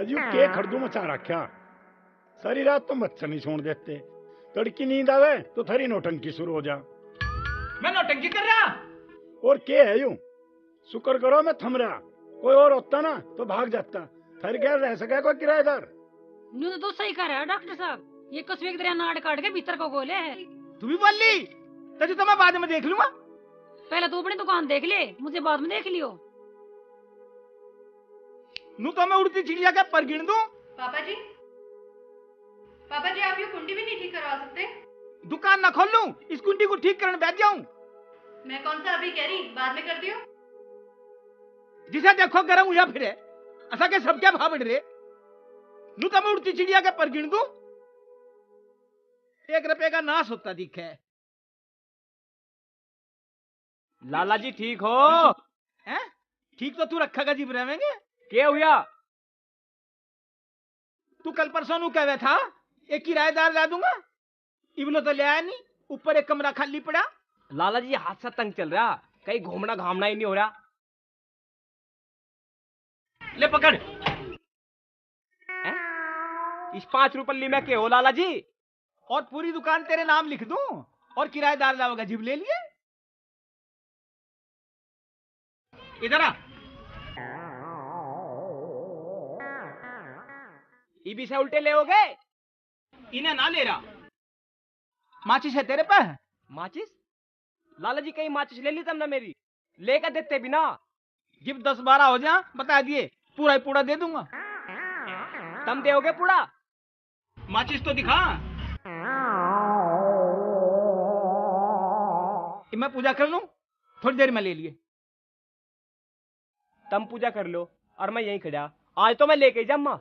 अजू के खड़दू मचा रखा। सारी रात तो मच्छर नहीं छोड़ देते, तड़की नींद आवे तो थारी नौटंकी शुरू हो जा। मैं नौटंकी कर रहा और के है यूं? शुक्र करो मैं थम रहा, कोई और होता ना तो भाग जाता। थारे क्या रह सके कोई किराएदार? न्यू तो सही कह रहा है डॉक्टर साहब, ये कस्बे की तरह नाड़ काट के भीतर को गोले है। तू भी बोल ली तो मैं बाद में देख लूंगा। पहले तू अपनी दुकान देख ले, मुझे बाद में देख लियो। नू तो मैं उड़ती चिड़िया के पर गिन दूं। पापा जी आप ये कुंडी भी नहीं ठीक करवा सकते? दुकान ना खोल लूं, इस कुंडी को ठीक करने बैठ जाऊं। मैं कौन सा अभी कह रही, बाद में कर दियो। जिसे देखो गरम हुआ फिरे, ऐसा के सब क्या भाव रे। नू तो मैं उड़ती चिड़िया के पर गिन दूं। 1 रुपए का नाश होता दिखे। लाला जी ठीक हो? हैं? ठीक तो तू रखेगा जी रहेंगे। क्या हुआ? तू कल परसों नू कहवे था एक किराएदार ला दूंगा, इबलो तो ले आया नहीं। ऊपर एक कमरा खाली पड़ा। लाला जी हाथ से तंग चल रहा, कहीं घूमना घामना ही नहीं हो रहा। ले पकड़। इस 5 रुपये में के हो लाला जी? और पूरी दुकान तेरे नाम लिख दूं और किराएदार लाओगा जिब ले लिए। इधर आ। इबी से उल्टे ले हो गए। इन्हें ना ले रहा। माचिस है तेरे पे? माचिस? लाला जी कहीं माचिस ले ली तब ना मेरी, लेकर देते बिना। जिब 10-12 हो जा बता दिए, पूरा ही पूरा दे दूंगा। तुम दोगे पूरा? माचिस तो दिखा। मैं पूजा कर लूं, थोड़ी देर में ले लिए। तुम पूजा कर लो और मैं यहीं खड़ा। आज तो मैं लेके जाऊंगा।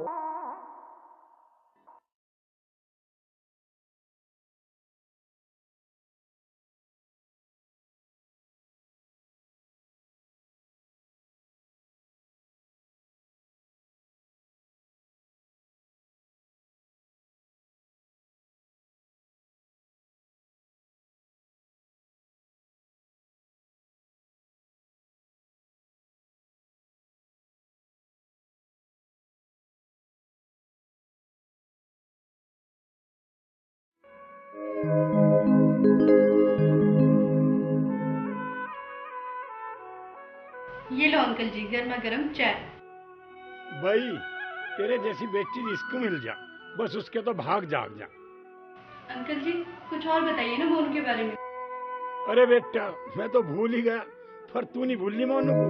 ये लो अंकल जी, गर्मा गर्म चाय। भाई तेरे जैसी बेटी जिसको मिल जा, बस उसके तो भाग जाग जा। अंकल जी कुछ और बताइए ना मोनू के बारे में। अरे बेटा मैं तो भूल ही गया, पर तू नहीं भूलनी मोनू को।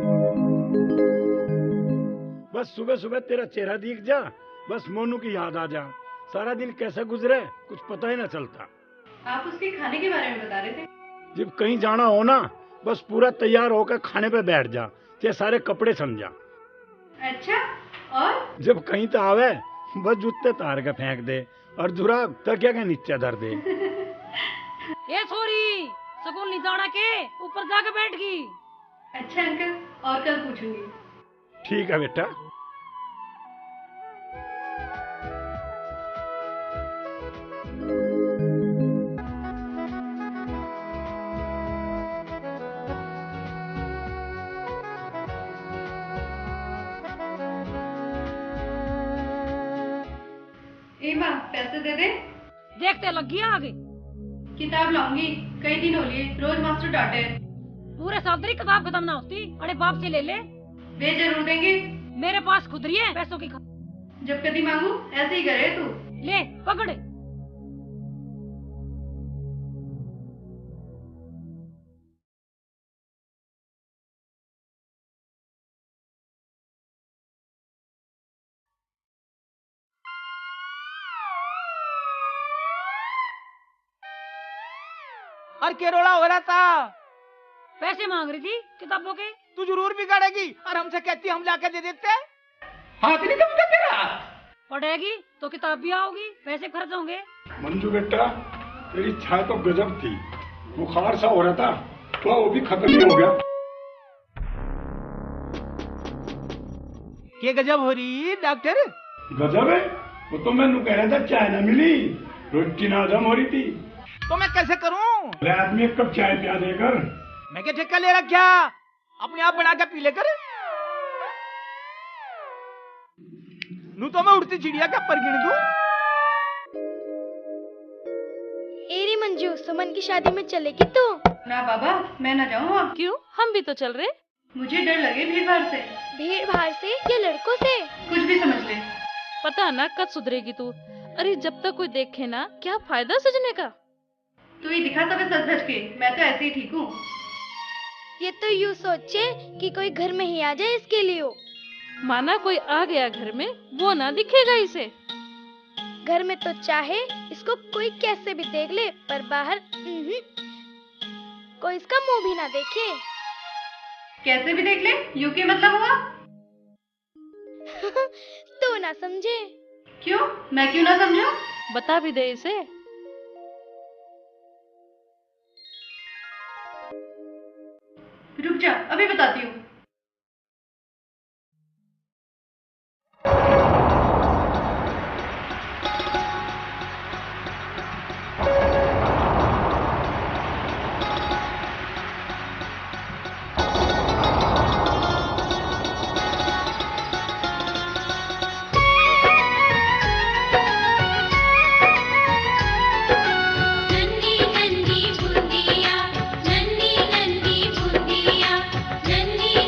बस सुबह सुबह तेरा चेहरा दिख जा, बस मोनू की याद आ जा। सारा दिन कैसे गुजरे कुछ पता ही ना चलता। आप उसके खाने के बारे में बता रहे थे। जब कहीं जाना हो ना, बस पूरा तैयार होकर खाने पे बैठ जा, ते सारे कपड़े समझा। अच्छा, और जब कहीं तो आवे बस जूते तार के फेंक दे और जुराब तकिया के नीचे धर दे। ये छोरी स्कूल नहीं जाना के ऊपर जाके बैठ गई। अच्छा अंकल, और कल पूछूंगी। ठीक है बेटा। माँ पैसे दे दे। देखते लगी आगे। किताब लाऊंगी, कई दिन हो लिए, रोज मास्टर डांटे। पूरे साल तेरी किताब खत्म ना होती। अरे बाप से ले ले। वे जरूर देंगे। मेरे पास खुद रही है पैसों की। जब कभी मांगू ऐसे ही करे तू। ले पकड़। और केरोला हो रहा था। पैसे मांग रही थी किताबों के। तू जरूर बिगाड़ेगी और हमसे कहती हम लाके दे देते। हाथ नहीं कब तेरा। पढ़ेगी तो किताब भी आओगी, पैसे खर्च होंगे। मंजू बेटा तेरी छाया तो गजब थी, बुखार सा हो रहा था तो वो भी खत्म ही हो गया। क्या गजब हो रही डॉक्टर? गजब है वो तो मैंने कह रहा था चाय ना मिली, रोटी ना हजम हो रही थी। तो मैं कैसे करूं? आदमी एक कप चाय पिया देकर। मैं क्या ठेका ले रखा, अपने आप बना के पी लेकर। नू तो मैं उड़ती चिड़िया क्या पर गिन दूं? एरी मंजू, सुमन की शादी में चलेगी तू? ना बाबा, मैं ना जाऊँ वहाँ। क्यों, हम भी तो चल रहे। मुझे डर लगे भीड़ भाड़ से। भीड़ भाड़ से या लड़कों से? कुछ भी समझ ले। पता ना कब सुधरेगी तू। अरे जब तक कोई देखे ना, क्या फायदा सजने का। तू ही दिखा सब सच धज के, मैं तो ऐसे ही ठीक हूँ। ये तो यूँ सोचे कि कोई घर में ही आ जाए इसके लिए हो। माना कोई आ गया घर में, वो ना दिखेगा इसे। घर में तो चाहे इसको कोई कैसे भी देख ले, पर बाहर कोई इसका मुंह भी ना देखे। कैसे भी देख ले, यूं के मतलब हुआ? तू ना समझे। क्यों? मैं क्यों ना समझूं? बता भी दे इसे। रुक जा, अभी बताती हूँ। नन्ही नन्ही बूंदिया, नन्ही नन्ही बूंदिया, नन्ही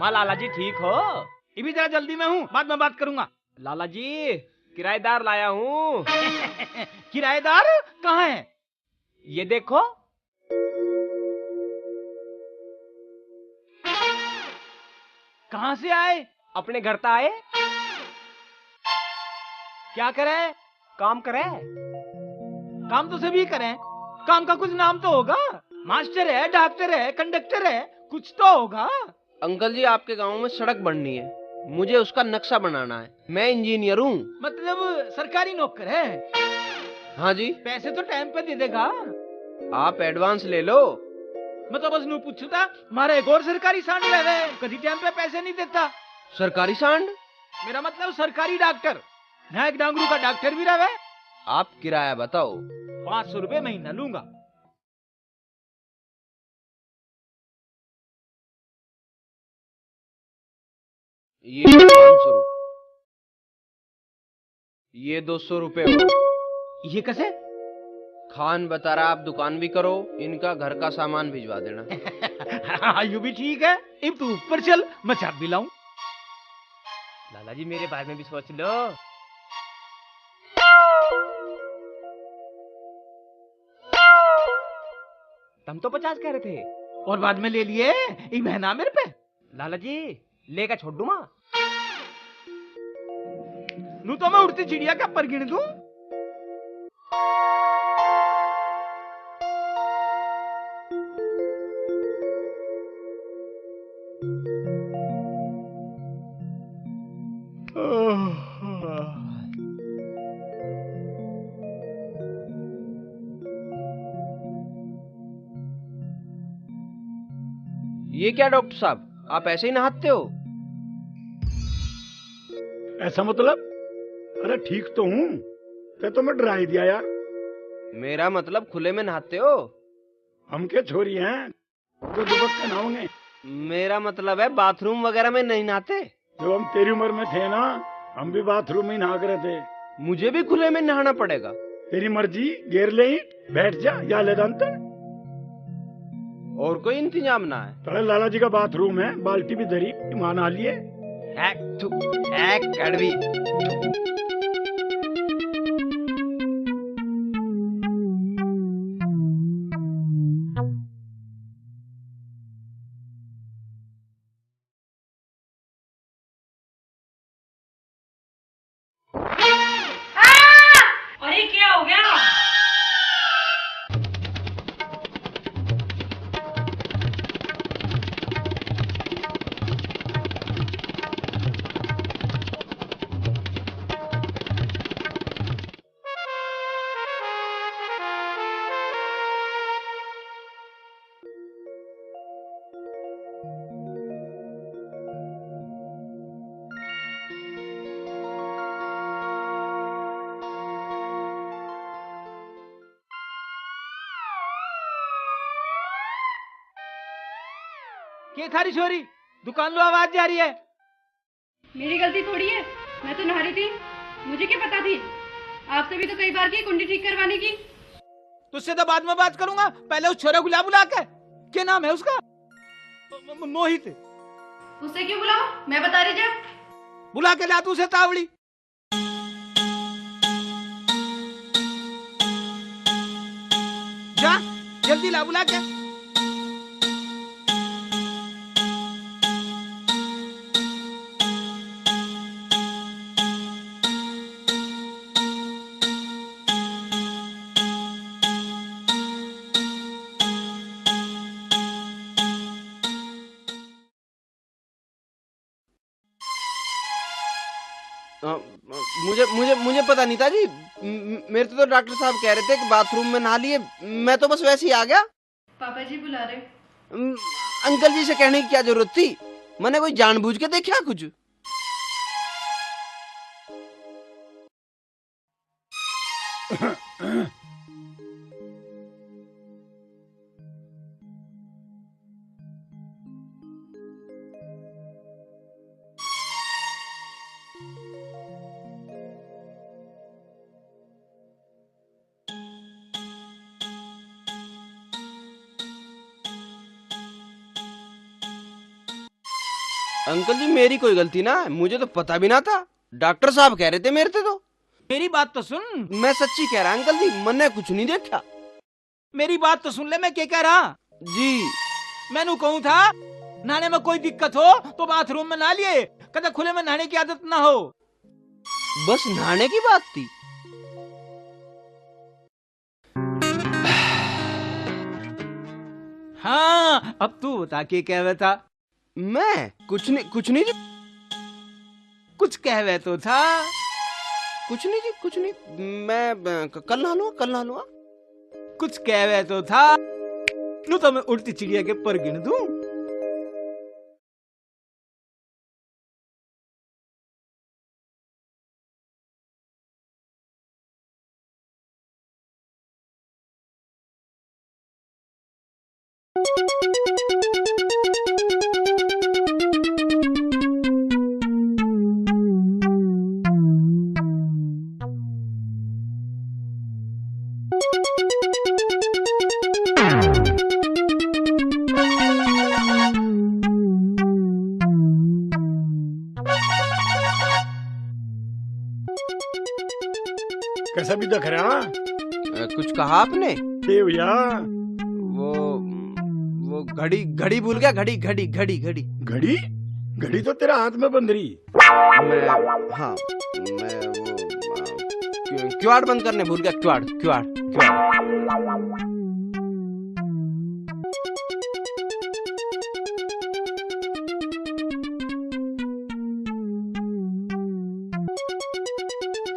हमारा लाला जी ठीक हो? ये भी जरा जल्दी में हूँ, बाद में बात करूंगा। लाला जी किराएदार लाया हूँ। किराएदार कहाँ है? ये देखो। कहाँ से आए? अपने घर ता आए। क्या करे? काम करे। काम तो सभी करें, काम का कुछ नाम तो होगा। मास्टर है, डॉक्टर है, कंडक्टर है, कुछ तो होगा। अंकल जी, आपके गांव में सड़क बननी है, मुझे उसका नक्शा बनाना है। मैं इंजीनियर हूँ। मतलब सरकारी नौकर है? हाँ जी। पैसे तो टाइम पे दे देगा? आप एडवांस ले लो। मैं तो बस नू पूछू था, मारा एक और सरकारी सांड रहे, कभी टाइम पे पैसे नहीं देता। सरकारी सांड? मेरा मतलब सरकारी डॉक्टर। यहाँ एक डांगरू का डॉक्टर भी रहे। आप किराया बताओ। 500 रुपए महीना लूंगा। ये 500 रुपए, ये 200 रुपए हो। ये कैसे? खान बता रहा, आप दुकान भी करो, इनका घर का सामान भिजवा देना। हाँ, यू भी ठीक है। अब तू ऊपर चल, मैं चाबी लाऊं। लाला जी मेरे बारे में भी सोच लो। तुम तो 50 कह रहे थे और बाद में ले लिए। ये बहना मेरे पे। लाला जी, लेकर छोड़ दूं मां? नू तो मैं उड़ती चिड़िया का पर गिन दूं। ये क्या डॉक्टर साहब, आप ऐसे ही नहाते हो? ऐसा मतलब? अरे ठीक तो हूँ, ते तो मैं डरा ही दिया यार। मेरा मतलब खुले में नहाते हो? हम क्या छोरी हैं जो दुबक के नहाओगे? मेरा मतलब है बाथरूम वगैरह में नहीं नहाते? जब हम तेरी उम्र में थे ना, हम भी बाथरूम में ही नहा करे थे। मुझे भी खुले में नहाना पड़ेगा? तेरी मर्जी, घेर ले, बैठ जा या ले दांत। और कोई इंतजाम ना है? तड़े लाला जी का बाथरूम है, बाल्टी भी धरी, वहां नहा लिए। कड़वी। अरे क्या हो गया? क्या थारी छोरी, दुकान लो, आवाज जा रही है। मेरी गलती थोड़ी है, मैं तो नहा रही थी, मुझे क्या पता थी। आपसे भी तो कई बार की कुंडी ठीक करवाने की। तुझसे तो बाद में बात करूंगा, पहले उस छोरे गुलाब बुला के। क्या नाम है उसका? मोहित। उससे क्यों बुलाओ, मैं बता रही जब। बुला के ला तू उसे तावड़ी। जा जल्दी ला, बुला के। मुझे मुझे मुझे पता नहीं था जी। मेरे तो डॉक्टर साहब कह रहे थे कि बाथरूम में नहा लिए, मैं तो बस वैसे ही आ गया। पापा जी बुला रहे। अंकल जी से कहने की क्या जरूरत थी? मैंने कोई जानबूझ के देखा कुछ? अंकल जी मेरी कोई गलती ना है, मुझे तो पता भी ना था। डॉक्टर साहब कह रहे थे मेरे से तो। मेरी बात तो सुन, मैं सच्ची कह रहा अंकल जी, मैंने कुछ नहीं देखा। मेरी बात तो सुन ले, मैं क्या कह रहा जी। मैंने कहूँ था नहाने में कोई दिक्कत हो तो बाथरूम में नहा लिए, कदा खुले में नहाने की आदत ना हो। बस नहाने की बात थी। हाँ अब तू बता के कह रहा था। मैं कुछ नहीं जी। कुछ कह रहे तो था। कुछ नहीं जी, कुछ नहीं। मैं कल नहा लूंगा। कुछ कह रहे तो था। नू तो मैं उड़ती चिड़िया के पर गिन दूं। कैसा भी दिख रहा? कुछ कहा आपने? देव या वो घड़ी भूल गया। घड़ी घड़ी घड़ी तो तेरा हाथ में बंद रही। मैं वो क्वाड बंद करने भूल गया। क्वाड।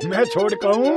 मैं छोड़ कहूँ।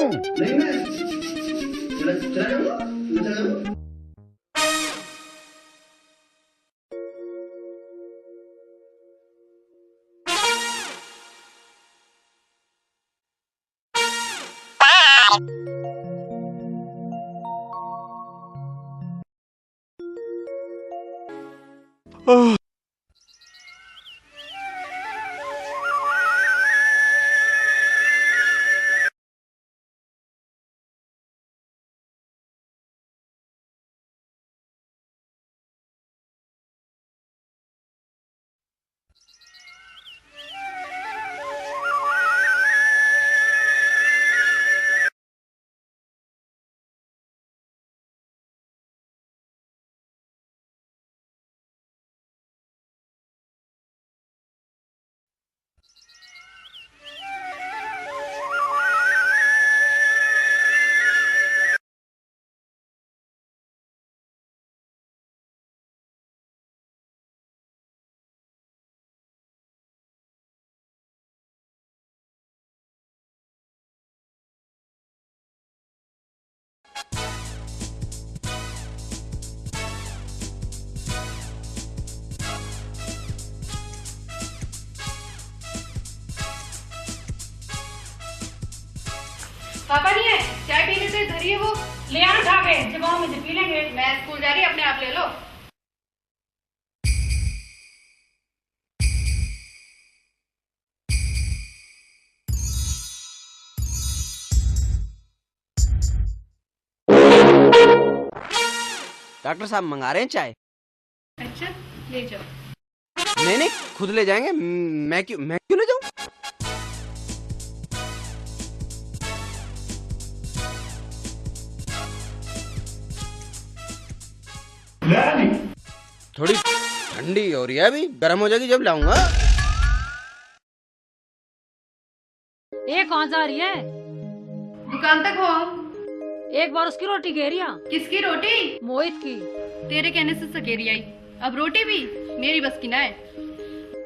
पापा नहीं है, चाय पीने से धरी है वो। ले आना उठा के, जब आओ मुझे पी लेंगे। मैं स्कूल जा रही, अपने आप ले लो। डॉक्टर साहब मंगा रहे हैं चाय। अच्छा ले जाओ। नहीं खुद ले जाएंगे। मैं क्यों ले जाऊं? थोड़ी ठंडी हो रही है, अभी गर्म हो जाएगी जब लाऊंगा। ये कहाँ जा रही है? दुकान तक हो। एक बार उसकी रोटी घेरिया। किसकी रोटी? मोहित की। तेरे कहने से सकेरी आई, अब रोटी भी मेरी बस की ना है।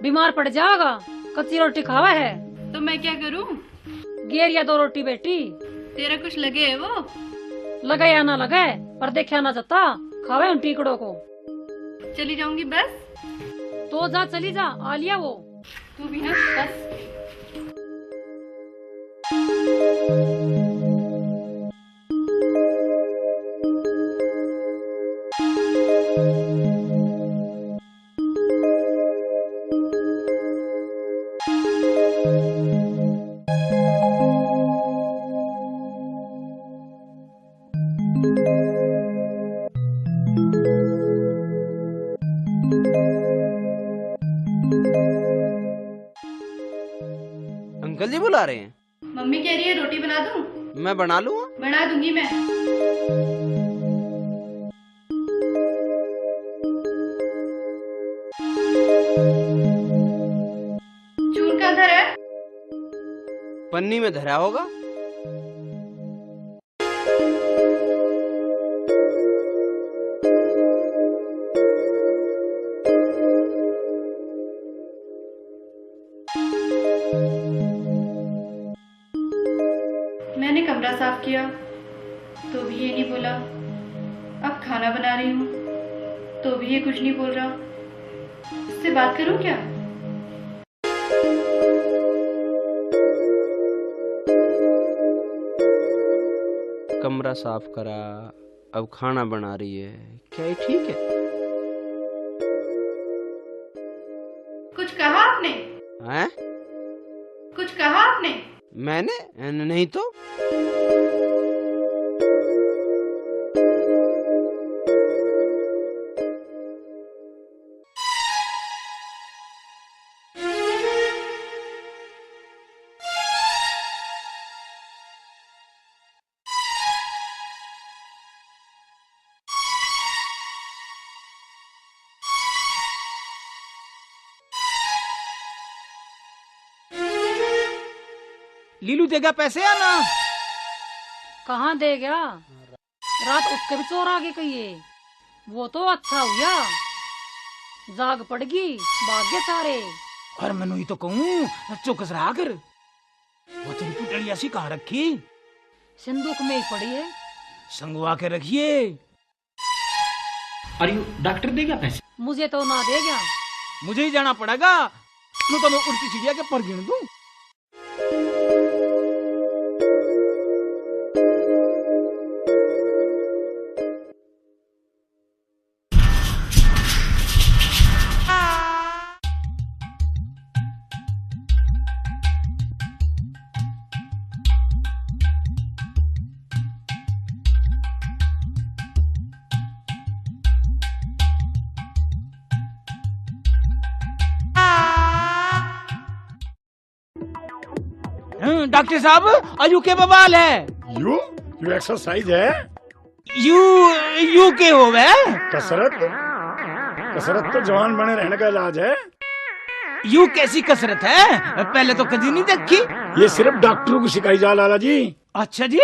बीमार पड़ जाएगा, कच्ची रोटी खावा है। तो मैं क्या करूं? घेरिया 2 रोटी बेटी। तेरा कुछ लगे है वो? लगे या ना लगे, पर देखा ना जाता, खावे उन टीकड़ों को। चली जाऊंगी बस। तो जा, चली जा, आ लिया वो। तू भी ना बस। अंकल जी बुला रहे हैं? मम्मी कह रही है रोटी बना दूं? मैं बना लूँ। बना दूंगी मैं। चूर का धर है? पन्नी में धरा होगा। मैंने कमरा साफ किया तो भी ये नहीं बोला। अब खाना बना रही हूँ तो भी ये कुछ नहीं बोल रहा। इससे बात करूँ क्या? कमरा साफ करा, अब खाना बना रही है, क्या ये ठीक है? कुछ कहा आपने? हैं? कुछ कहा आपने? मैंने नहीं तो। लीलू देगा पैसे या ना? कहाँ दे गया? रात उठ के भी चोर आगे कहिए। वो तो अच्छा हुआ, जाग पड़गी, भाग्य सारे। और मैं ही तो कहूँ चौकस रहा कर। वो तेरी पुटलिया सी कहाँ रखी? सिंदूक में ही पड़ी है। संगवा के रखिए। और यू डॉक्टर देगा पैसे? मुझे तो ना दे गया। मुझे ही जाना पड़ेगा। तो मैं उल्टी चिड़िया के पर गिन दूं। डॉक्टर साहब आयु के बवाल है। यू एक्सरसाइज है। यू के हो वे? कसरत तो जवान बने रहने का इलाज है। यू कैसी कसरत है? पहले तो कभी नहीं देखी। ये सिर्फ डॉक्टरों को सिखाई जा लाला जी। अच्छा जी।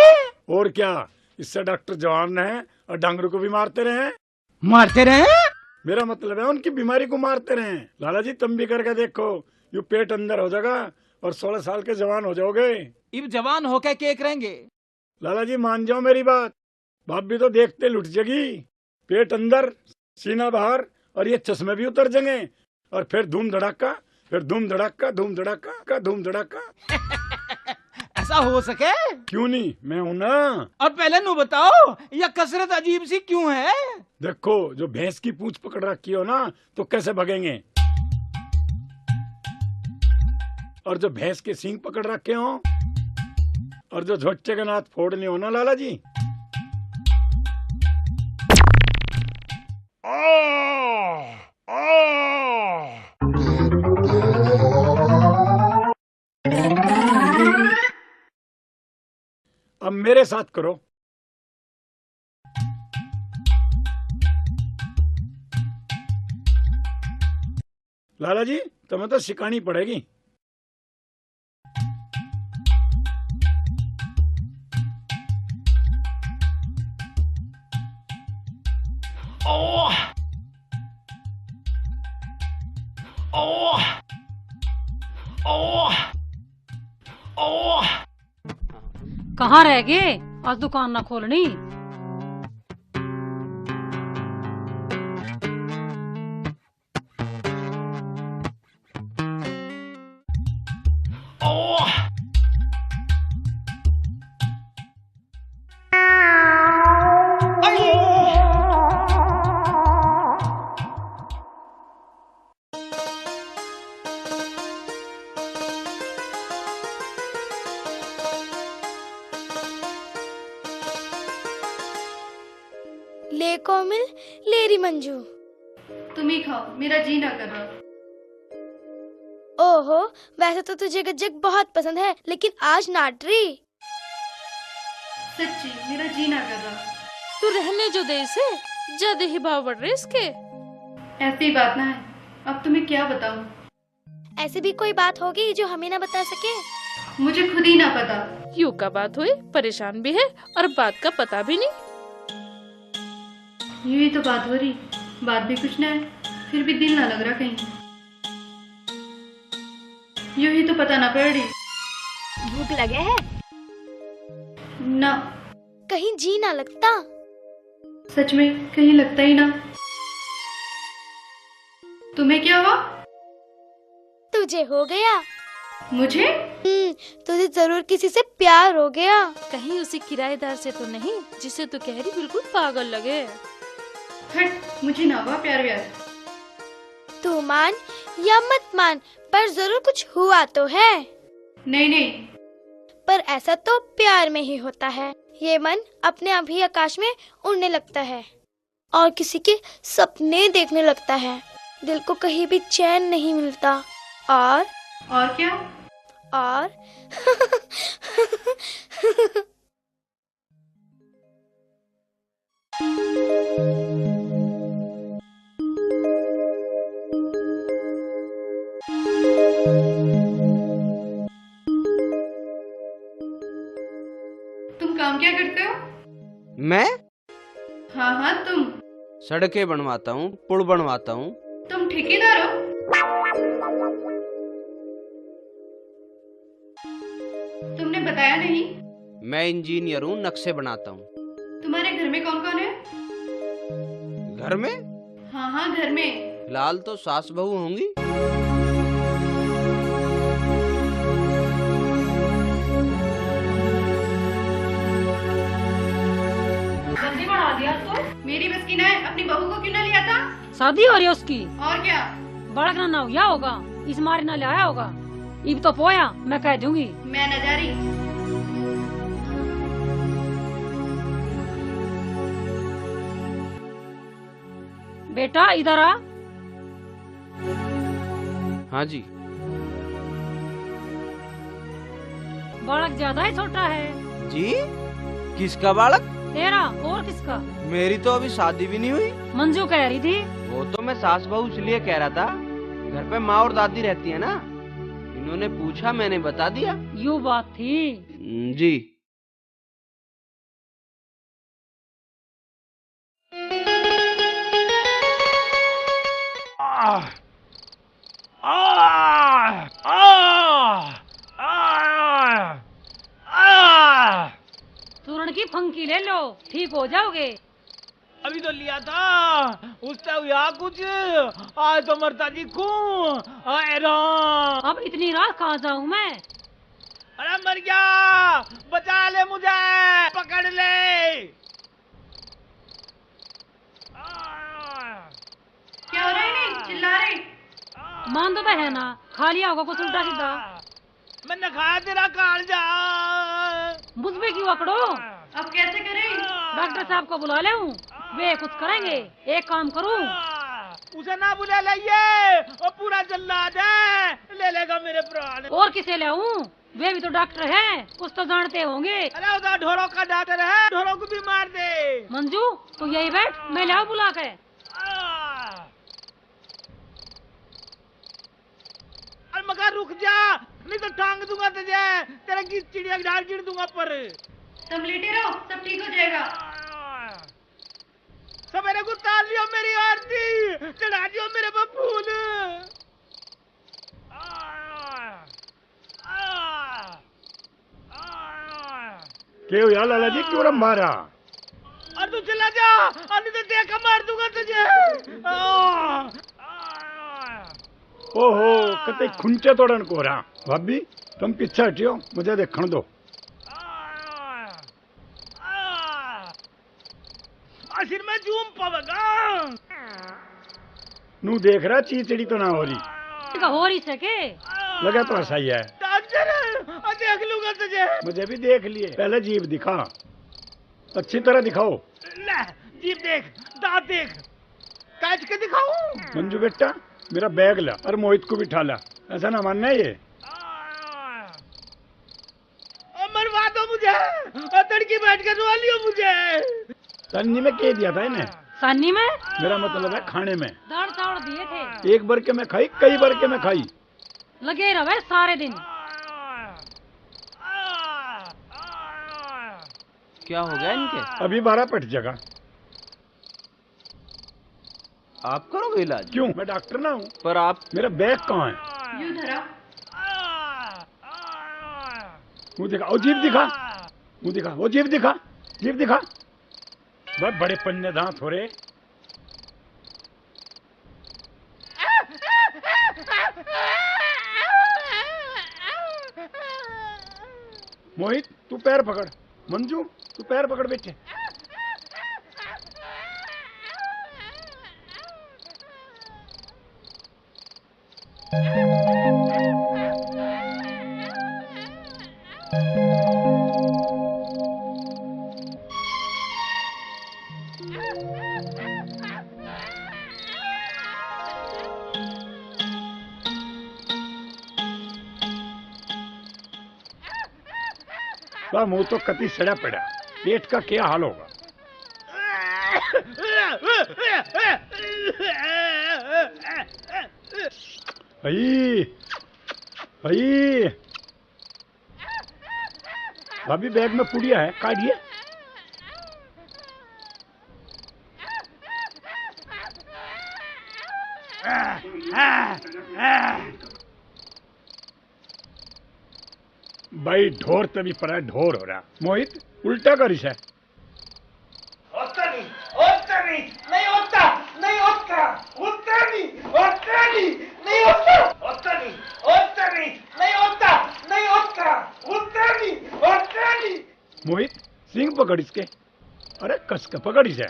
और क्या, इससे डॉक्टर जवान रहे और डांगरों को भी मारते रहे। मारते रहे? मेरा मतलब है उनकी बीमारी को मारते रहे। लाला जी तुम भी करके देखो, यू पेट अंदर हो जाएगा और 16 साल के जवान हो जाओगे। इब जवान होके क्या करेंगे? लाला जी मान जाओ मेरी बात, बाप भी तो देखते लुट जाएगी। पेट अंदर, सीना बाहर, और ये चश्मे भी उतर जाएंगे। और फिर धूम धड़ाका, फिर धूम धड़ाका, धूम धड़ाका, धूम धड़ाका। ऐसा हो सके? क्यों नहीं, मैं हूं ना। अब पहले नु बताओ, यह कसरत अजीब सी क्यों है? देखो, जो भैंस की पूंछ पकड़ रखी हो ना तो कैसे भगेंगे, और जो भैंस के सींग पकड़ रखे हो, और जो झोटे के नाथ फोड़ने हो ना लाला जी, अब मेरे साथ करो। लाला जी तुम्हें तो सिखानी पड़ेगी। कहाँ रह गए? आज दुकान ना खोलनी? ले कोमिल, लेरी मंजू। तुम ही खाओ, मेरा जी ना कर रहा। ओ ओहो, वैसे तो तुझे गज्जक बहुत पसंद है, लेकिन आज नाटरी। सच्ची मेरा जी ना कर रहा। तू रहने जो दे इसे, ज्यादा ही भाव बढ़ रहे इसके। ऐसी बात ना है, अब तुम्हें क्या बताऊं। ऐसी भी कोई बात होगी जो हमें ना बता सके? मुझे खुद ही ना पता। यूं का बात हुई, परेशान भी है और बात का पता भी नहीं। यूं ही तो बात हो रही, बात भी कुछ ना है, फिर भी दिल ना लग रहा कहीं। यूं ही तो पता ना पड़ रही। भूख लगे है? ना, कहीं जी ना लगता? सच में कहीं लगता ही ना। तुम्हें क्या हुआ? तुझे हो गया? मुझे? तुझे जरूर किसी से प्यार हो गया। कहीं उसी किराएदार से तो नहीं जिसे तू कह रही बिल्कुल पागल लगे। हट, मुझे ना हुआ प्यार व्यार। तू मान या मत मान, पर जरूर कुछ हुआ तो है। नहीं नहीं, पर ऐसा तो प्यार में ही होता है। ये मन अपने आप ही आकाश में उड़ने लगता है और किसी के सपने देखने लगता है। दिल को कहीं भी चैन नहीं मिलता। और क्या? और तुम काम क्या करते हो? मैं हाँ हाँ तुम। सड़कें बनवाता हूँ, पुल बनवाता हूँ। तुम ठेकेदार हो? तुमने बताया नहीं। मैं इंजीनियर हूँ, नक्शे बनाता हूँ। तुम्हारे घर में कौन कौन है? घर में हाँ हाँ घर में। फिलहाल तो सास बहू होंगी। जल्दी बढ़ा दिया तो। मेरी बस की ना है, अपनी बहू को क्यों ना लिया था? शादी हो रही है उसकी। और क्या? बड़कना ना हुआ होगा, इस मारे ना ले आया होगा। इब तो पोया, मैं कह दूंगी। मैं न जा रही। बेटा इधर आ। हाँ जी। बालक ज्यादा ही छोटा है। जी? किसका बालक? तेरा और किसका? मेरी तो अभी शादी भी नहीं हुई। मंजू कह रही थी। वो तो मैं सास बहू इसलिए कह रहा था, घर पे माँ और दादी रहती है ना, इन्होंने पूछा, मैंने बता दिया। यू बात थी। जी। चूर्ण की फंकी ले लो, ठीक हो जाओगे। अभी तो लिया था, उससे हुआ कुछ, आज तो मरता जी खून। अब इतनी रात कहाँ जाऊँ मैं? अरे मर गया, बचा ले मुझे, पकड़ ले। क्या हो रहा है? नहीं चिल्ला रहे। मान तो है ना, खा लिया होगा कुछ उल्टा सीधा। मैंने खाया तेरा कालजा। मुझ पे क्यों अकड़ो? अब कैसे करें? डॉक्टर साहब को बुला ले हूँ, वे कुछ करेंगे। एक काम करूँ, उसे ना बुला लाइए, वो पूरा जल्लाद है, ले लेगा मेरे प्राण। और किसे ले आऊं? वे भी तो डॉक्टर हैं, कुछ तो जानते होंगे। अरे उधर ढोरों का डॉक्टर है, ढोरों को भी मार दे। मंजू तू यही बैठ, मैं ले आऊं बुला के। अरे मगर रुक जा, नहीं तो टांग दूंगा तुझे, तेरा की चिड़िया ढाल गिर दूंगा पर। तुम लेटे रहो, सब ठीक हो जाएगा। सवेरे को ताल लियो मेरी आरती, चढ़ा दियो मेरे पे फूल। क्यों यार लाला जी, क्यों मारा? और तू चला जा, नहीं तो देखा मार दूंगा तुझे। ओहो, कते खुंचे तोड़न को रहा। भाभी तुम पीछे हटियो, मुझे देखने दो। आखिर में जूम पवेगा। नू देख रहा, चीचड़ी तो ना हो रही। हो रही सके लगा तो ऐसा ही है। डॉक्टर, देख लूंगा तुझे। मुझे भी देख लिए, पहले जीभ दिखा, अच्छी तरह दिखाओ। ले, जीभ देख, दांत देख, काट के दिखाऊं? मंजू बेटा मेरा बैग ला और मोहित को भी ठा ला, ऐसा ना मानना है ये। मरवा दो मुझे, तड़की बैठ कर रो लियो मुझे। सन्नी में क्या दिया था इन्हें? सन्नी में मेरा मतलब है खाने में। दाड़ ताड़ दिए थे। एक बार के में खाई, कई बार के में खाई। लगे रहे सारे दिन। क्या हो गया इनके? अभी 12 पट जगह। आप करोगे इलाज? क्यों, मैं डॉक्टर ना हूँ? पर आप, मेरा बैग कहाँ है? यूं धरा। मुँह दिखा, वो जीभ दिखा, मुँह दिखा, वो जीभ दिखा, जीभ दिखा। बस बड़े पन्ने दांत हो रहे। मोहित तू पैर पकड़, मंजू तू पैर पकड़ बेटे। मुंह तो कति सड़ा पड़ा, पेट का क्या हाल होगा? भाई भाई, भाभी बैग में पुड़िया है, काटिए। भाई ढोर तभी पड़ा, ढोर हो रहा। मोहित उल्टा कर इसे। होता नहीं, होता नहीं, नहीं होता, नहीं होता, होता नहीं, होता नहीं, नहीं होता, होता नहीं, होता नहीं, नहीं होता, नहीं होता, होता नहीं, होता नहीं। मोहित सिंह पकड़ इसके। अरे कस के पकड़ इसे।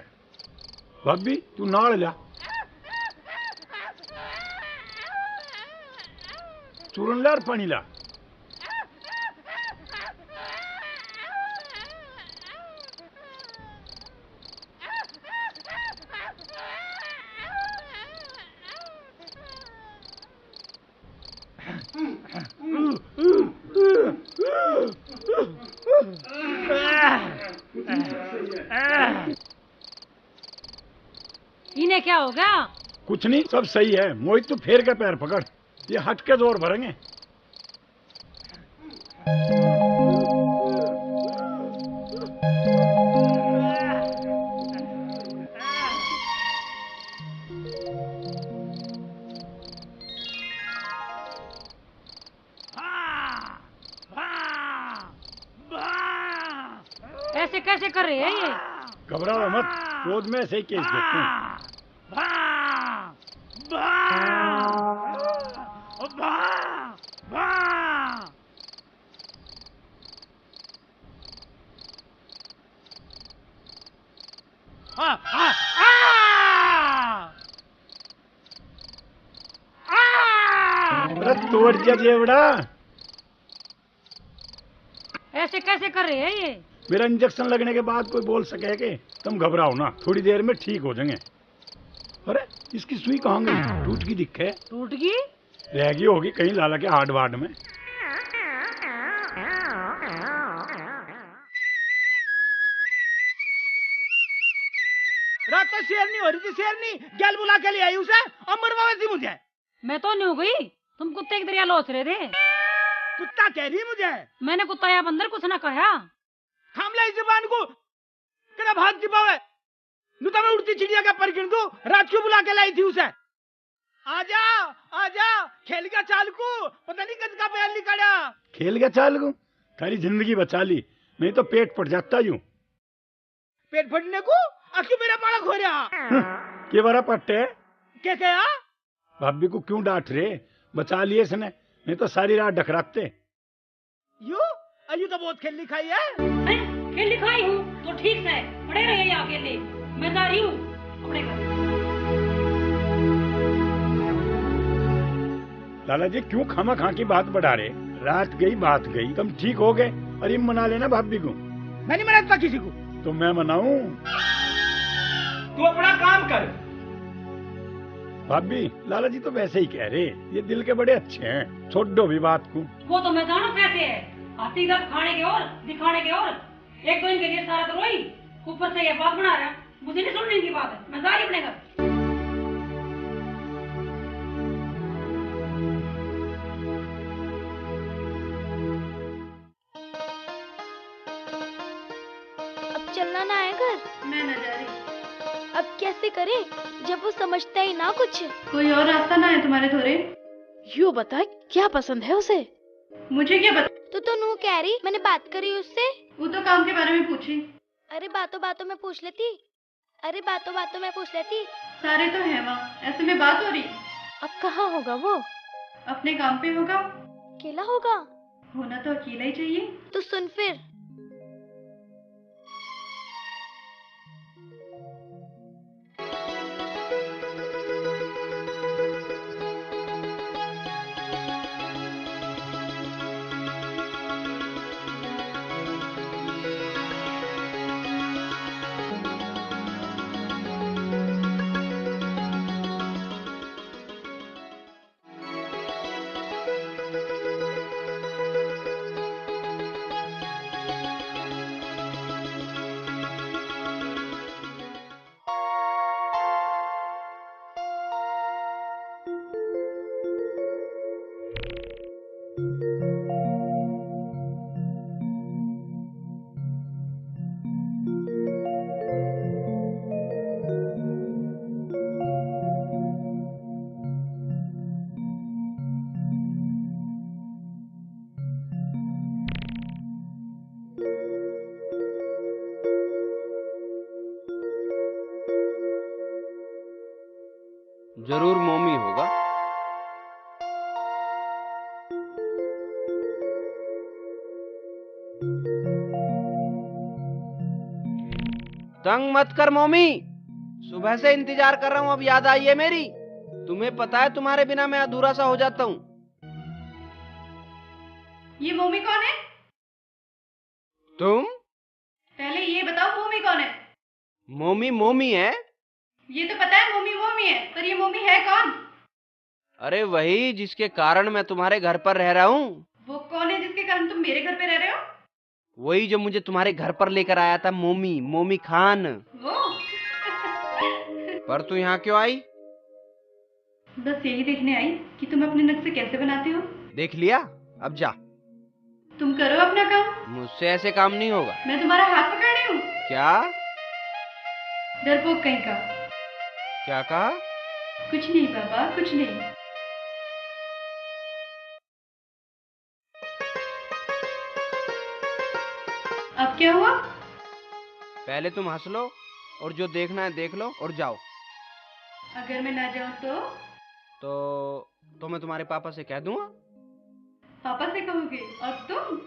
भाभी तू नाड़ ला। चूरन ला और पानी ला। इन्हें क्या हो गया? कुछ नहीं, सब सही है। मोहित तू फेर के पैर पकड़, ये हट के जोर भरेंगे। ऐसे कैसे कर रहे हैं ये? घबराओ मत, रोज में ऐसे ही केस देखते हैं। अरे तोड़ दिया जेवड़ा। ऐसे कैसे कर रहे हैं ये? मेरा इंजेक्शन लगने के बाद कोई बोल सके कि तुम घबराओ ना, थोड़ी देर में ठीक हो जाएंगे। अरे इसकी सुई कहाँ गई? टूट की दिखे। टूट गई? रह गई होगी कहीं लाला के हार्ड वार्ड में। रात को शेरनी हो रही थी, शेरनी गैल बुला के ले आई उसे, अब मरवा थी मुझे। मैं तो नहीं हो गई, तुम कुत्ते की तरह लोच रहे थे। कुत्ता कह रही मुझे? मैंने कुत्ता या बंदर कुछ ना कहा। थामला इस जबान को, कदा भाग चिपावे। नु तो मैं उड़ती चिड़िया का पर गिन दूं, रात को बुला के लाई थी उसे। आजा आजा, खेल का चाल को, पता नहीं कद का बयान निकाला। खेल का चाल को, खाली जिंदगी बचा ली, नहीं तो पेट फट जाता यूं। पेट फटने को आखिर मेरा पाला खो रहा। के बारा पट्टे क्या कहा? भाभी को क्यों डांट रहे? बचा लिए इसने, नहीं तो सारी रात ढकराते। यू अयू तो बहुत खेल लिखाई है। खेल लिखाई हूँ तो ठीक है, पड़े रहे अकेले, मैं जा रही हूँ अपने घर। लाला जी क्यों खामा खा की बात बढ़ा रहे? रात गई बात गई, तुम ठीक हो गए। अरे मना लेना भाभी को। मैं नहीं मनाता किसी को। तो मैं मनाऊं? तू अपना काम कर। भाभी लाला जी तो वैसे ही कह रहे, ये दिल के बड़े अच्छे हैं, छोड़ दो भी बात को। वो तो मैं जानू कैसे है, हाथी दर्द खाने के और दिखाने के और, एक दो इनके लिए सारा तो वही, ऊपर से ये बात बना रहा, मुझे नहीं सुनने की बात है, मैं जा रही अपने घर। अब चलना ना है घर, मैं न जा रही। अब कैसे करें जब वो समझता ही ना कुछ। कोई और रास्ता ना है तुम्हारे थोड़े? यूँ बता क्या पसंद है उसे? मुझे क्या पता? तो नू कह रही, मैंने बात करी उससे। वो तो काम के बारे में पूछी। अरे बातों बातों में पूछ लेती, अरे बातों बातों में पूछ लेती। सारे तो है वहाँ, ऐसे में बात हो रही। अब कहाँ होगा वो? अपने काम पे होगा। अकेला होगा? होना तो अकेला ही चाहिए। तो सुन फिर, जरूर मोमी होगा। तंग मत कर मोमी, सुबह से इंतजार कर रहा हूँ, अब याद आई है मेरी। तुम्हें पता है तुम्हारे बिना मैं अधूरा सा हो जाता हूँ। ये मोमी कौन है? तुम पहले ये बताओ मोमी कौन है? मोमी मोमी है। ये तो पता है मोमी मोमी है, पर ये मोमी है कौन? अरे वही जिसके कारण मैं तुम्हारे घर पर रह रहा हूँ। वो कौन है जिसके कारण तुम मेरे घर पे रह रहे हो? वही जो मुझे तुम्हारे घर पर लेकर आया था, मोमी, मोमी खान। वो पर तू यहाँ क्यों आई? बस यही देखने आई कि तुम अपने नक्शे कैसे बनाते हो। देख लिया, अब जा। तुम करो अपना काम। मुझसे ऐसे काम नहीं होगा। मैं तुम्हारा हाथ पकड़ रही हूँ। क्या? डरपोक कहीं का। क्या कहा? कुछ नहीं बाबा, कुछ नहीं। अब क्या हुआ? पहले तुम हंस लो और जो देखना है देख लो और जाओ। अगर मैं ना जाऊं तो मैं तुम्हारे पापा से कह दूंगा। पापा से कहोगे? और तुम?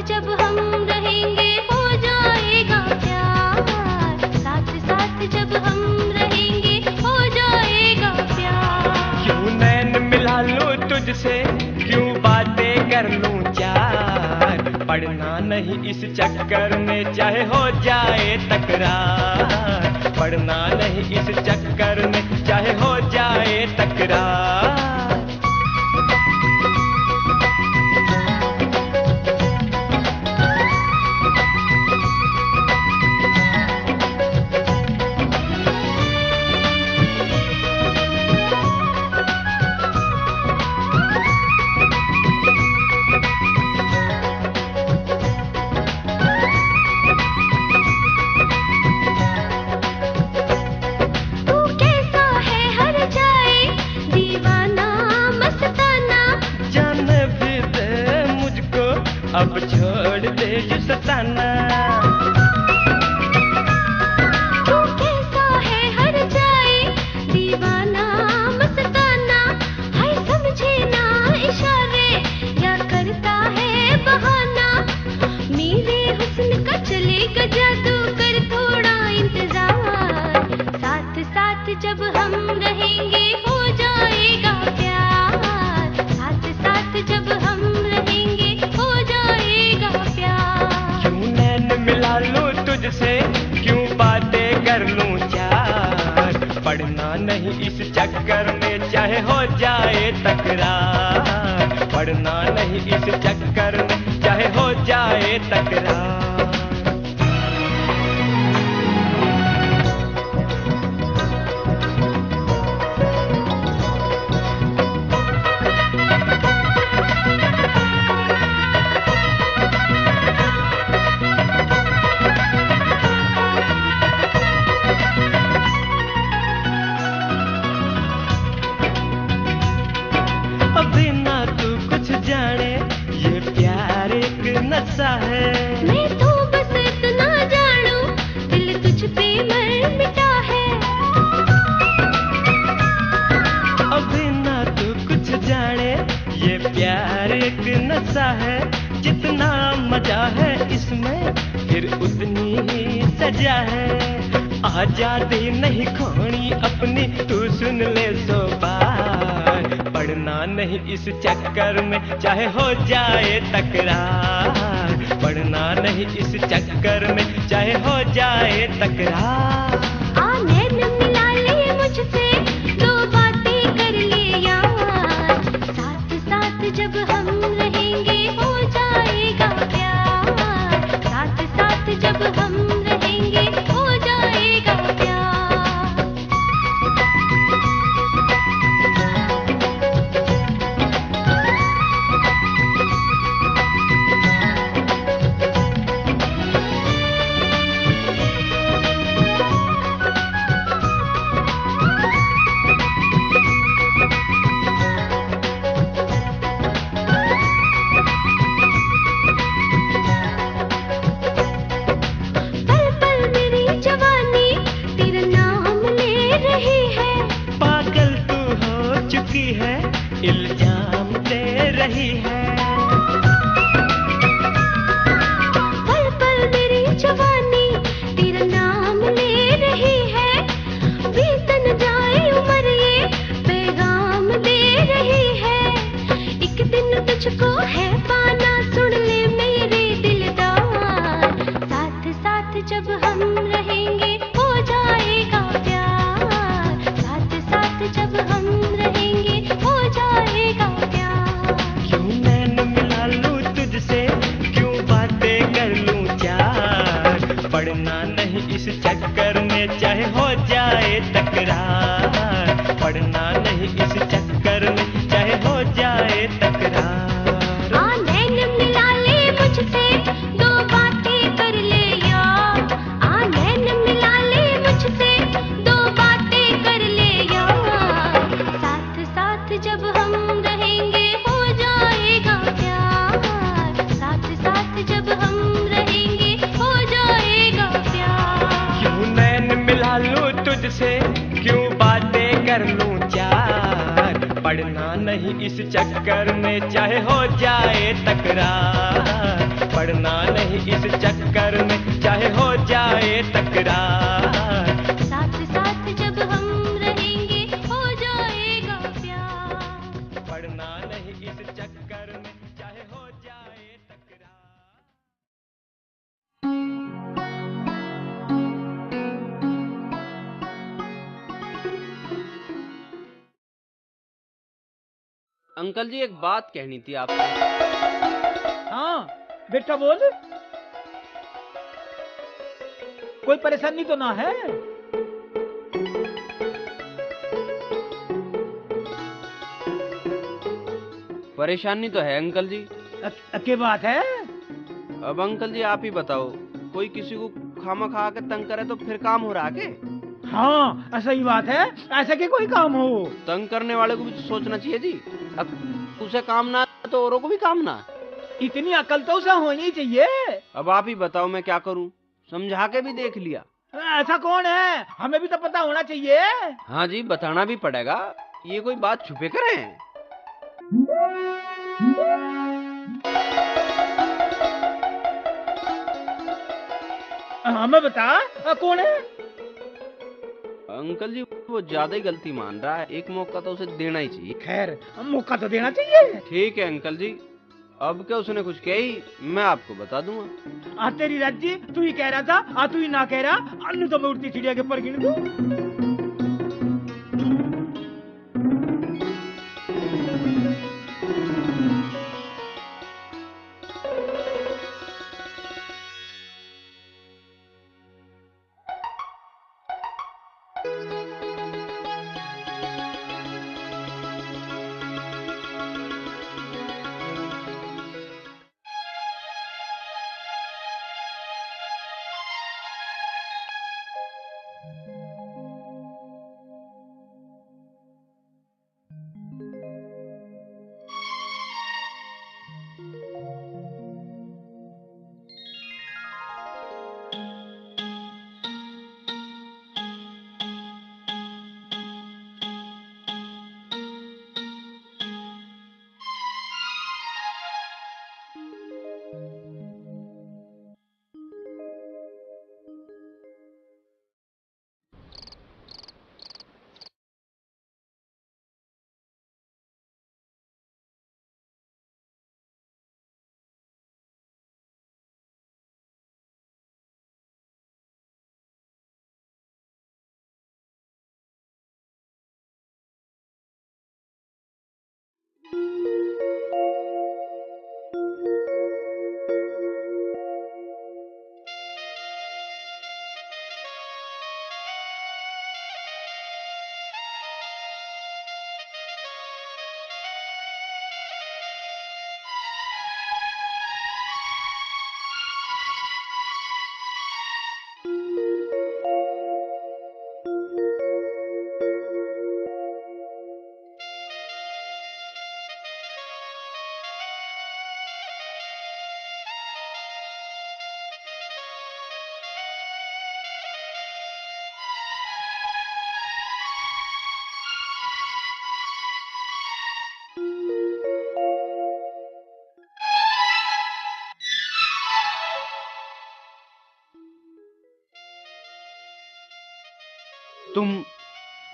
जब हम रहेंगे हो जाएगा प्यार, साथ साथ जब हम रहेंगे हो जाएगा प्यार। क्यों नैन मिला लूं तुझसे, क्यों बातें कर लूं चार, पढ़ना नहीं इस चक्कर में चाहे हो जाए तकरार, पढ़ना नहीं इस चक्कर में चाहे हो जाए तकरार। तू कैसा है हर जाए दीवाना मस्ताना, सेज सताना। तू कैसा है हर जाए दीवाना मस्ताना, हाय समझे ना इशारे या करता है बहाना। मेरे हुस्न का चलेगा जादू, कर थोड़ा इंतजार। साथ साथ जब हम रहेंगे हो जाएगा प्यार। साथ साथ जब हम रहेंगे हो जाएगा प्यार। क्यों नैन मिला लूं तुझसे, क्यों बातें कर लूं चार। पढ़ना नहीं इस चक्कर में चाहे हो जाए तकरार। पढ़ना नहीं इस चक्कर में चाहे हो जाए तकरार। अभी ना तू कुछ जाने ये प्यार एक नशा है। मैं तो बस इतना जानूं दिल तुझ पे मर मिटा है। अभी ना तू कुछ जाने ये प्यार एक नशा है। जितना मजा है इसमें फिर उतनी ही सजा है। आजादी नहीं खोनी अपनी तू सुन ले सो बार। पढ़ना नहीं इस चक्कर में चाहे हो जाए तकरार। पढ़ना नहीं इस चक्कर में चाहे हो जाए तकरार। आ नैन मिला ले मुझसे, दो बातें कर ले यार। साथ साथ जब हम रहेंगे हो जाएगा प्यार। साथ साथ जब हम रहेंगे हो जाएगा प्यार। पल पल मेरी जवानी तेरा नाम ले रही है। पागल तू हो चुकी है इल्जाम दे रही है। पल पल मेरी जवानी तेरा नाम ले रही है। बीत न जाए उम्र ये पैगाम दे रही है। एक दिन तुझको है पाना, सुन ले मेरे दिलदार। साथ साथ जब हम रहेंगे हो जाएगा प्यार। साथ साथ जब हम रहेंगे हो जाएगा प्यार। क्यों नैन मिला लूं तुझसे, क्यों बातें कर लूं चार। पढ़ना नहीं इस चक्कर में चाहे हो जाए तकरार। पढ़ना नहीं इस चक्कर में चाहे हो जाए तकरार। आ नैन मिला ले मुझसे, दो बातें कर ले यार। आ नैन मिला ले मुझसे, दो बातें कर ले यार। साथ साथ जब हम रहेंगे हो जाएगा प्यार। साथ साथ जब हम रहेंगे हो जाएगा प्यार। क्यों नैन मिला लूं तुझसे, क्यों बातें कर लूं चार। पढ़ना नहीं इस चक्कर में चाहे हो जाए तकरार। पढ़ना नहीं इस चक्कर में चाहे हो जाए तकरार। साथ साथ जब हम रहेंगे हो जाएगा प्यार। पढ़ना नहीं इस चक्कर में चाहे हो जाए तकरार। अंकल जी एक बात कहनी थी आपसे। हाँ बेटा बोल। कोई परेशानी तो ना है? परेशानी तो है अंकल जी। क्या बात है? अब अंकल जी आप ही बताओ, कोई किसी को खामा खा के तंग करे तो फिर काम हो रहा है के? हाँ ऐसा ही बात है, ऐसा के कोई काम हो। तंग करने वाले को भी तो सोचना चाहिए जी। अब उसे काम ना तो औरों को भी काम ना। इतनी अकल तो उसे होनी चाहिए। अब आप ही बताओ मैं क्या करूं, समझा के भी देख लिया। ऐसा कौन है, हमें भी तो पता होना चाहिए। हाँ जी, बताना भी पड़ेगा, ये कोई बात छुपे करें। हमें बता कौन है। अंकल जी वो ज्यादा ही गलती मान रहा है, एक मौका तो उसे देना ही चाहिए। खैर मौका तो देना चाहिए। ठीक है अंकल जी, अब क्या उसने कुछ कही मैं आपको बता दूंगा। तेरी रज्जी, तू ही कह रहा था, तू ही ना कह रहा, अन्नू तो मैं उड़ती चिड़िया के पर गिन दूं।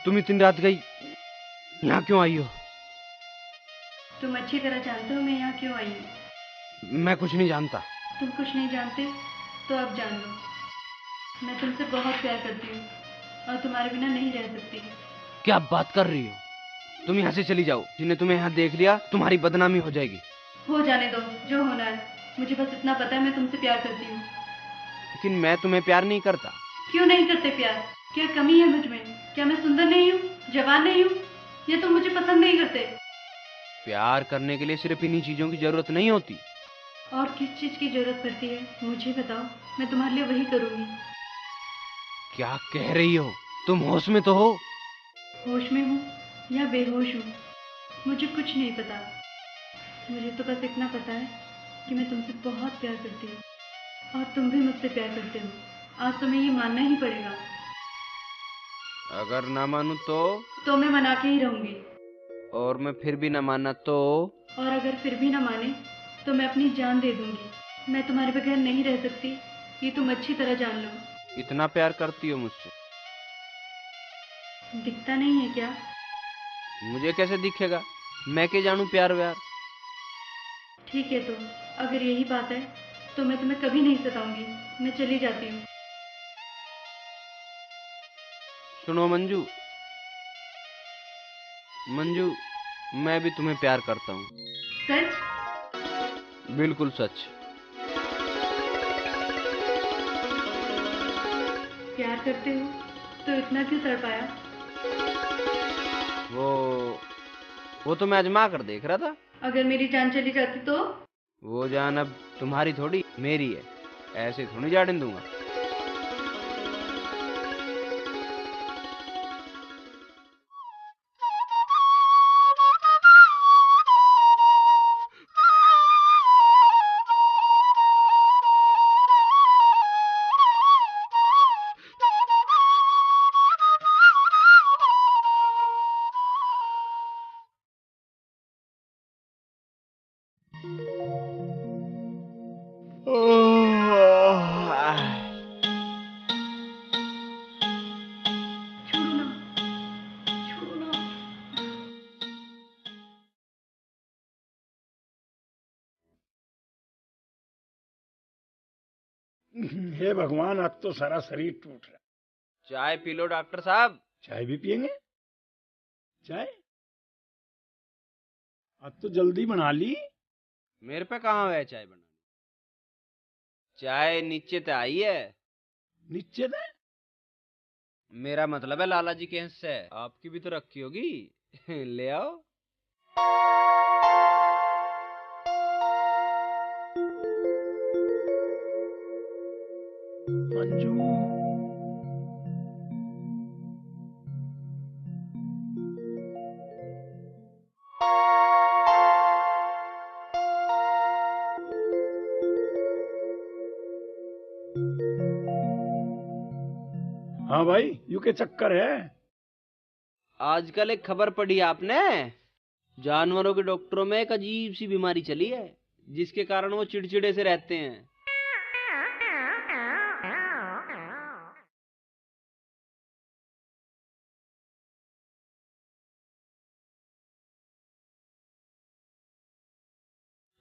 तुम इतनी रात गई यहाँ क्यों आई हो? तुम अच्छी तरह जानते हो मैं यहाँ क्यों आई हूँ। मैं कुछ नहीं जानता। तुम कुछ नहीं जानते तो अब जान लो। मैं तुमसे बहुत प्यार करती हूँ और तुम्हारे बिना नहीं रह सकती। क्या बात कर रही हो? तुम यहाँ से चली जाओ, जिन्हें तुम्हें यहाँ देख लिया तुम्हारी बदनामी हो जाएगी। हो जाने दो जो होना है, मुझे बस इतना पता है मैं तुमसे प्यार करती हूँ। लेकिन मैं तुम्हें प्यार नहीं करता। क्यों नहीं करते प्यार? क्या कमी है मुझ में? क्या मैं सुंदर नहीं हूँ, जवान नहीं हूँ, या तुम मुझे पसंद नहीं करते? प्यार करने के लिए सिर्फ इन्हीं चीजों की जरूरत नहीं होती। और किस चीज की जरूरत पड़ती है मुझे बताओ, मैं तुम्हारे लिए वही करूँगी। क्या कह रही हो? तुम होश में तो हो? होश में हूँ या बेहोश हूँ मुझे कुछ नहीं पता। मुझे तो बस इतना पता है कि मैं तुमसे बहुत प्यार करती हूँ और तुम भी मुझसे प्यार करते हो। आज तुम्हें ये मानना ही पड़ेगा। अगर ना मानूं तो मैं मना के ही रहूंगी। और मैं फिर भी ना माना तो? और अगर फिर भी ना माने तो मैं अपनी जान दे दूंगी। मैं तुम्हारे बगैर नहीं रह सकती, ये तुम अच्छी तरह जान लो। इतना प्यार करती हो मुझसे? दिखता नहीं है क्या? मुझे कैसे दिखेगा, मैं क्या जानूं प्यार व्यार। ठीक है, तो अगर यही बात है तो मैं तुम्हें कभी नहीं सताऊंगी। मैं चली जाती हूँ। सुनो मंजू, मंजू, मैं भी तुम्हें प्यार करता हूँ। सच? बिल्कुल सच। प्यार करते हो तो इतना क्यों तड़पाया? वो तो मैं आजमा कर देख रहा था। अगर मेरी जान चली जाती तो? वो जान अब तुम्हारी थोड़ी मेरी है, ऐसे थोड़ी जाने दूंगा। हे भगवान, आज तो सारा शरीर टूट रहा। चाय पी लो डॉक्टर साहब। चाय भी पियेंगे? चाय आज तो जल्दी बना ली। मेरे पे कहाँ है चाय बनानी? चाय नीचे ते आई है। नीचे थे? मेरा मतलब है लाला जी के हिस्से, आपकी भी तो रखी होगी। ले आओ। मंजू, हाँ भाई, यू के चक्कर है? आजकल एक खबर पढ़ी आपने? जानवरों के डॉक्टरों में एक अजीब सी बीमारी चली है, जिसके कारण वो चिड़चिड़े से रहते हैं।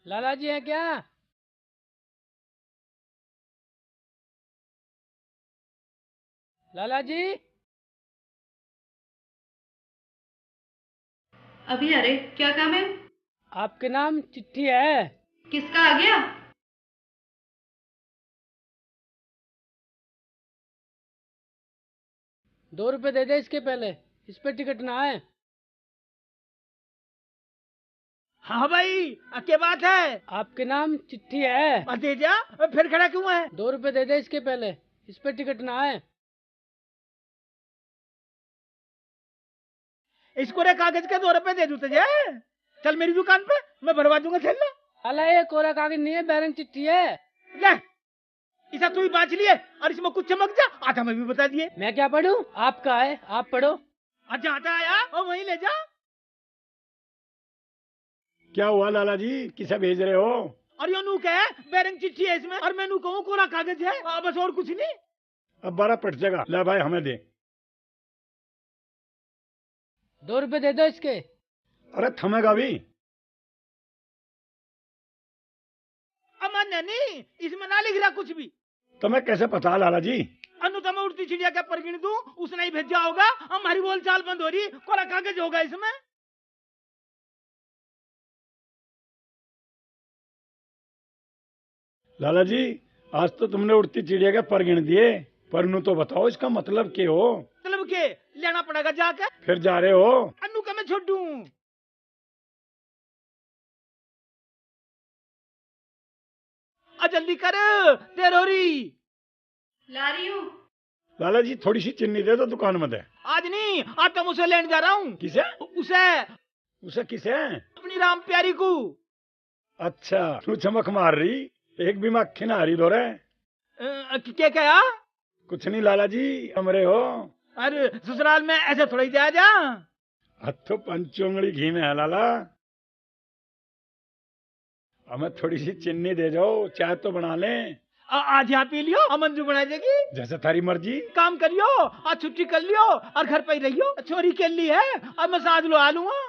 लाला जी है क्या? लाला जी? अभी अरे क्या काम है? आपके नाम चिट्ठी है। किसका आ गया? ₹2 दे दे इसके पहले, इस पे टिकट ना है। हाँ भाई, क्या बात है? आपके नाम चिट्ठी है। दे जा, फिर खड़ा क्यों है? ₹2 दे दे इसके पहले, इस पे टिकट ना है। इसको रे कागज के ₹2 दे दूँ तुझे। चल मेरी दुकान पे, मैं भरवा दूंगा। चल ले। अला ये कोरा कागज नहीं है, बैरंग चिट्ठी है। ले, इसे तू ही बांच लिए और इसमें कुछ चमक जा। आधा मैं भी बता दिए। मैं क्या पढ़ूं? आपका है, आप पढ़ो। अच्छा आता आया और वहीं ले जा। क्या हुआ लाला जी, किसे भेज रहे हो? और यो नू कहे बैरंग चिट्ठी है इसमें, और मैं नू कहूँ कोरा कागज है। बस और कुछ नहीं। अब 12 पट जाएगा। ले भाई, हमें दे। ₹2 दे दो इसके। अरे थमेगा भी। अमान्य नहीं, इसमें ना लिख रहा कुछ भी। तुम्हें कैसे पता लाला जी? अनु तो मैं उड़ती चिड़िया क्या पर गिन दूं, उसने ही भेजा होगा। हमारी बोल चाल बंद हो रही, कोरा कागज होगा इसमें। लाला जी, आज तो तुमने उड़ती चिड़िया के पर गिन दिए, पर नू तो बताओ इसका मतलब क्या हो? मतलब के लेना पड़ेगा जाकर। फिर जा रहे हो? अनु का मैं छोड़ दूं। जल्दी कर, देर हो रही। ला रही हूँ। लाला जी, थोड़ी सी चीनी दे दो दुकान में दे। आज नहीं, आज तो उसे लेने जा रहा हूँ। किसे? उसे किसे? अपनी राम प्यारी को। अच्छा, तू चमक मार रही, एक भी मक्खी ना हरी दो रे। क्या कहा? कुछ नहीं लाला जी, हमरे हो। अरे ससुराल में ऐसे थोड़ा ही जाया जा। हथो पंचोंगड़ी घी में है लाला। हमें थोड़ी सी चीनी दे जाओ, चाय तो बना लें। आज यहाँ पी लियो, मंजू बना देगी। जैसे थारी मर्जी। काम करियो, आज छुट्टी कर लियो और घर पे ही रहियो। छोरी के लिए है, अब मैं साथ लो आ लूंगा।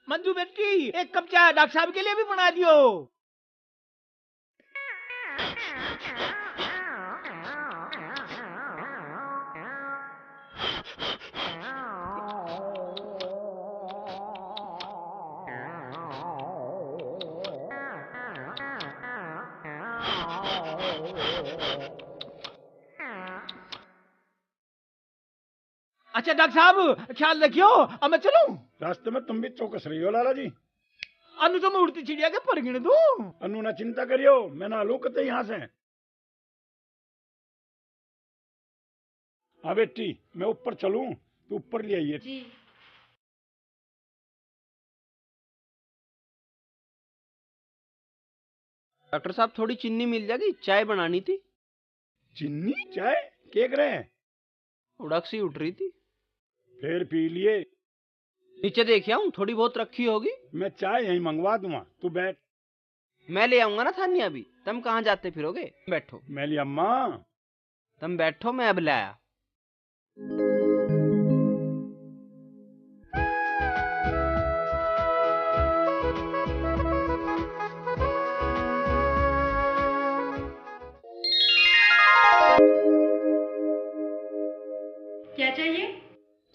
मंजू बेटी, एक कप चाय डॉक्टर साहब के लिए भी बना दियो। अच्छा डॉक्टर साहब, ख्याल रखियो, अब मैं चलूं। रास्ते में तुम भी चौकस रही हो लाला जी। अनु तो मैं उड़ती चिड़िया के पर गिन दूं। अनु ना चिंता करियो, मैं ना लू कते यहाँ से। हाँ बेटी, मैं ऊपर चलूं, तू ऊपर ले आइए। जी। डॉक्टर साहब, थोड़ी चीनी मिल जाएगी, चाय बनानी थी। चीनी चाय केक रहे? उड़क सी उठ रही थी। फिर पी लिए। नीचे देख आऊं, थोड़ी बहुत रखी होगी। मैं चाय यहीं मंगवा दूंगा, तू बैठ। मैं ले आऊंगा ना थानिया भी। तुम कहाँ जाते फिरोगे? बैठो। मेरी अम्मा। तुम बैठो, मैं अब लाया।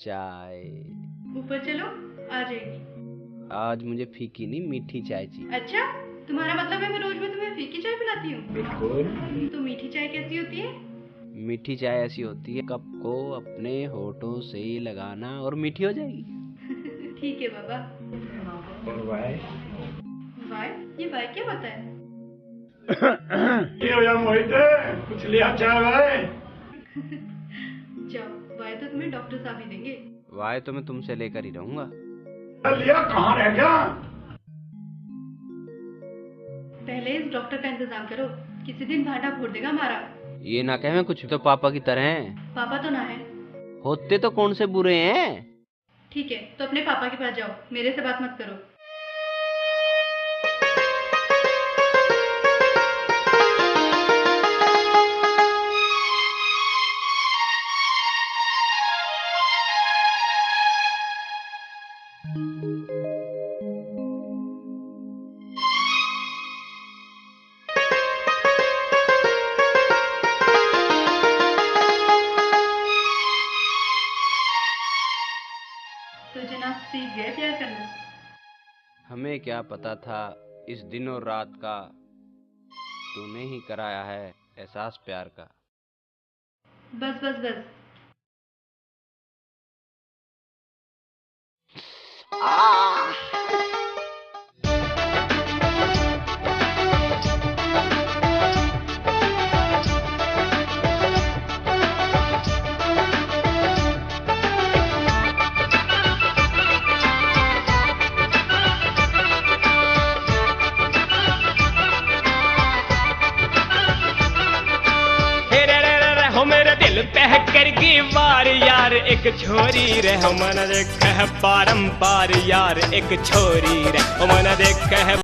चाय। ऊपर चलो, आ जाएगी। आज मुझे फीकी नहीं मीठी चाय चाहिए। अच्छा, तुम्हारा मतलब है मैं रोज में तुम्हें फीकी चाय पिलाती हूँ? बिल्कुल। तो मीठी चाय कैसी होती है? मीठी चाय ऐसी होती है, कप को अपने होठों से लगाना और मीठी हो जाएगी। ठीक है बाबा। और वाई? वाई? ये वाई क्या होता है? ये हो जा मोहित, कुछ लिया चाय भाई। जाओ, वाई तो तुम्हें डॉक्टर साहब ही देंगे। वाई तो मैं तुमसे लेकर ही रहूंगा। लिया कहाँ रह गया? पहले इस डॉक्टर का इंतजाम करो, किसी दिन भाटा फोड़ देगा हमारा। ये ना कहे मैं कुछ तो पापा की तरह हैं। पापा तो ना है। होते तो कौन से बुरे हैं। ठीक है, तो अपने पापा के पास जाओ, मेरे से बात मत करो। तो जनाब सीख गए प्यार करना? हमें क्या पता था इस दिन और रात का, तूने ही कराया है एहसास प्यार का। बस बस बस। हो मेरे दिल पे करगी वार यार, एक छोरी रे हो मन देख है पारंपार यार, एक छोरी रे हो मन देख है